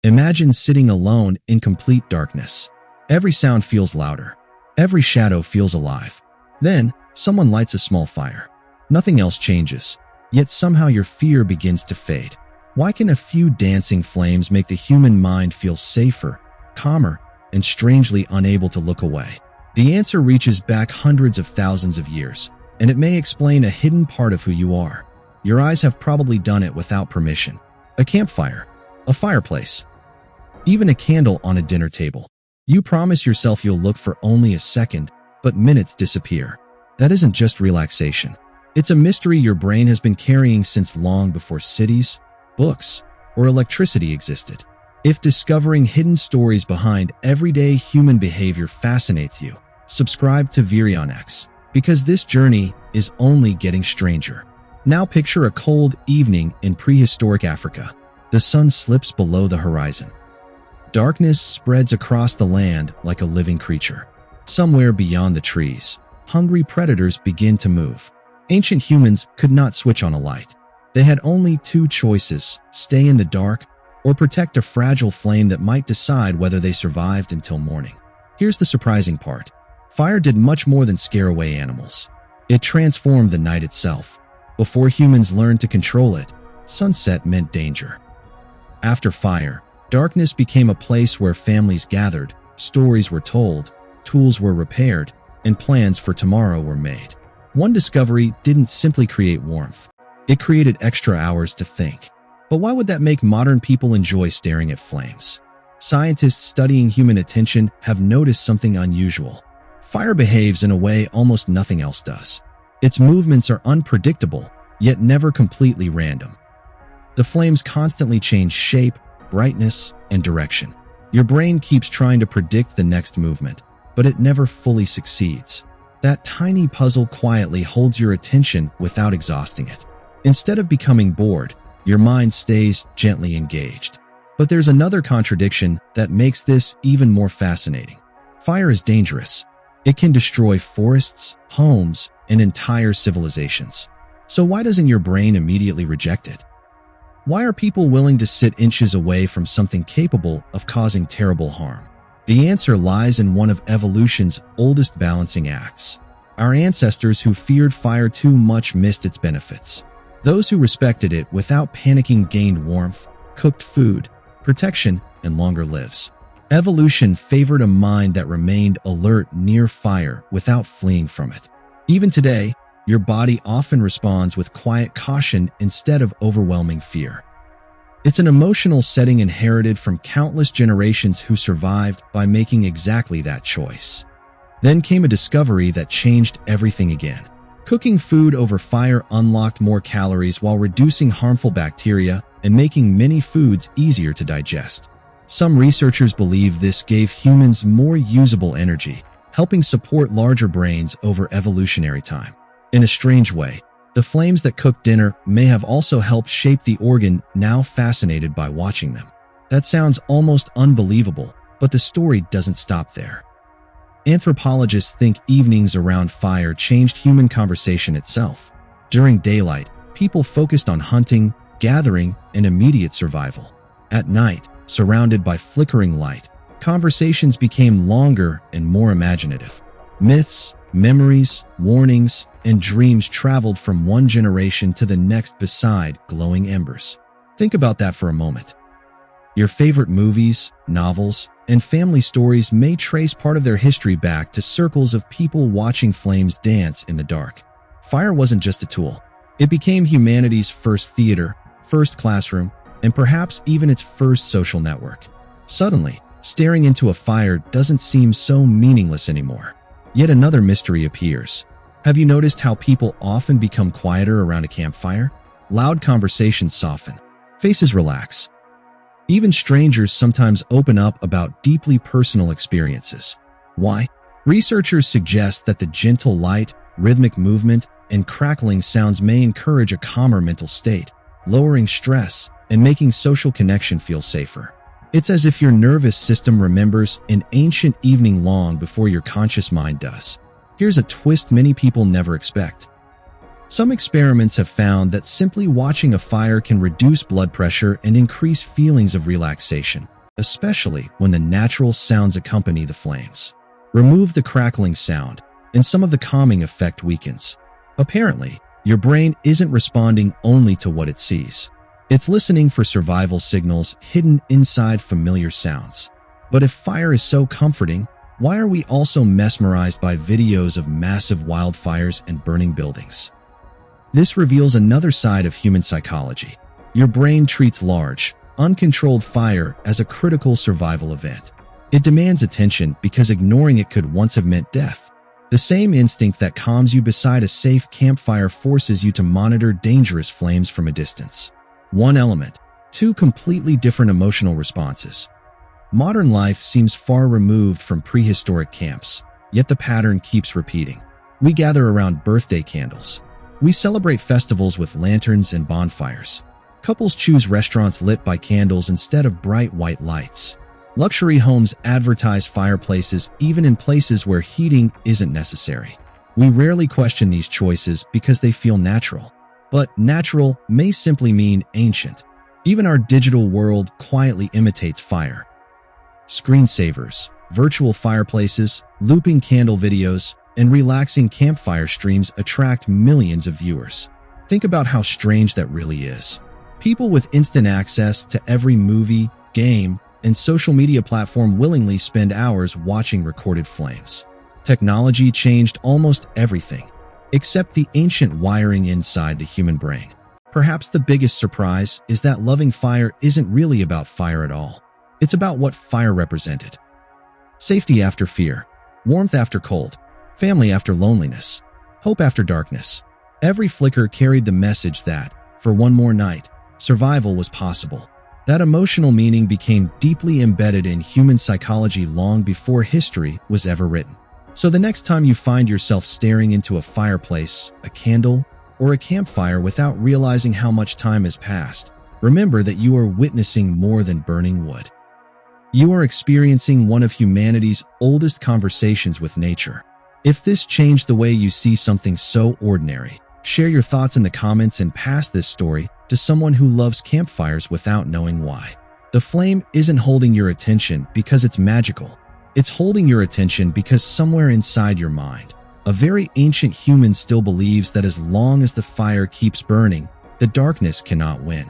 Imagine sitting alone in complete darkness. Every sound feels louder. Every shadow feels alive. Then, someone lights a small fire. Nothing else changes, yet somehow your fear begins to fade. Why can a few dancing flames make the human mind feel safer, calmer, and strangely unable to look away? The answer reaches back hundreds of thousands of years, and it may explain a hidden part of who you are. Your eyes have probably done it without permission. A campfire, a fireplace, even a candle on a dinner table. You promise yourself you'll look for only a second, but minutes disappear. That isn't just relaxation. It's a mystery your brain has been carrying since long before cities, books, or electricity existed. If discovering hidden stories behind everyday human behavior fascinates you, subscribe to Virion X, because this journey is only getting stranger. Now picture a cold evening in prehistoric Africa. The sun slips below the horizon. Darkness spreads across the land like a living creature. Somewhere beyond the trees, hungry predators begin to move. Ancient humans could not switch on a light. They had only two choices: stay in the dark or protect a fragile flame that might decide whether they survived until morning. Here's the surprising part. Fire did much more than scare away animals. It transformed the night itself. Before humans learned to control it, sunset meant danger. After fire, darkness became a place where families gathered, stories were told, tools were repaired, and plans for tomorrow were made. One discovery didn't simply create warmth. It created extra hours to think. But why would that make modern people enjoy staring at flames? Scientists studying human attention have noticed something unusual. Fire behaves in a way almost nothing else does. Its movements are unpredictable, yet never completely random. The flames constantly change shape, brightness, and direction. Your brain keeps trying to predict the next movement, but it never fully succeeds. That tiny puzzle quietly holds your attention without exhausting it. Instead of becoming bored, your mind stays gently engaged. But there's another contradiction that makes this even more fascinating. Fire is dangerous. It can destroy forests, homes, and entire civilizations. So why doesn't your brain immediately reject it? Why are people willing to sit inches away from something capable of causing terrible harm? The answer lies in one of evolution's oldest balancing acts. Our ancestors who feared fire too much missed its benefits. Those who respected it without panicking gained warmth, cooked food, protection, and longer lives. Evolution favored a mind that remained alert near fire without fleeing from it. Even today, your body often responds with quiet caution instead of overwhelming fear. It's an emotional setting inherited from countless generations who survived by making exactly that choice. Then came a discovery that changed everything again. Cooking food over fire unlocked more calories while reducing harmful bacteria and making many foods easier to digest. Some researchers believe this gave humans more usable energy, helping support larger brains over evolutionary time. In a strange way, the flames that cooked dinner may have also helped shape the organ now fascinated by watching them. That sounds almost unbelievable, but the story doesn't stop there. Anthropologists think evenings around fire changed human conversation itself. During daylight, people focused on hunting, gathering, and immediate survival. At night, surrounded by flickering light, conversations became longer and more imaginative. Myths, memories, warnings, and dreams traveled from one generation to the next beside glowing embers. Think about that for a moment. Your favorite movies, novels, and family stories may trace part of their history back to circles of people watching flames dance in the dark. Fire wasn't just a tool. It became humanity's first theater, first classroom, and perhaps even its first social network. Suddenly, staring into a fire doesn't seem so meaningless anymore. Yet another mystery appears. Have you noticed how people often become quieter around a campfire? Loud conversations soften. Faces relax. Even strangers sometimes open up about deeply personal experiences. Why? Researchers suggest that the gentle light, rhythmic movement, and crackling sounds may encourage a calmer mental state, lowering stress and making social connection feel safer. It's as if your nervous system remembers an ancient evening long before your conscious mind does. Here's a twist many people never expect. Some experiments have found that simply watching a fire can reduce blood pressure and increase feelings of relaxation, especially when the natural sounds accompany the flames. Remove the crackling sound, and some of the calming effect weakens. Apparently, your brain isn't responding only to what it sees. It's listening for survival signals hidden inside familiar sounds. But if fire is so comforting, why are we also mesmerized by videos of massive wildfires and burning buildings? This reveals another side of human psychology. Your brain treats large, uncontrolled fire as a critical survival event. It demands attention because ignoring it could once have meant death. The same instinct that calms you beside a safe campfire forces you to monitor dangerous flames from a distance. One element, two completely different emotional responses. Modern life seems far removed from prehistoric camps, yet the pattern keeps repeating. We gather around birthday candles. We celebrate festivals with lanterns and bonfires. Couples choose restaurants lit by candles instead of bright white lights. Luxury homes advertise fireplaces even in places where heating isn't necessary. We rarely question these choices because they feel natural. But natural may simply mean ancient. Even our digital world quietly imitates fire. Screensavers, virtual fireplaces, looping candle videos, and relaxing campfire streams attract millions of viewers. Think about how strange that really is. People with instant access to every movie, game, and social media platform willingly spend hours watching recorded flames. Technology changed almost everything, except the ancient wiring inside the human brain. Perhaps the biggest surprise is that loving fire isn't really about fire at all. It's about what fire represented. Safety after fear, warmth after cold, family after loneliness, hope after darkness. Every flicker carried the message that, for one more night, survival was possible. That emotional meaning became deeply embedded in human psychology long before history was ever written. So the next time you find yourself staring into a fireplace, a candle, or a campfire without realizing how much time has passed, remember that you are witnessing more than burning wood. You are experiencing one of humanity's oldest conversations with nature. If this changed the way you see something so ordinary, share your thoughts in the comments and pass this story to someone who loves campfires without knowing why. The flame isn't holding your attention because it's magical. It's holding your attention because somewhere inside your mind, a very ancient human still believes that as long as the fire keeps burning, the darkness cannot win.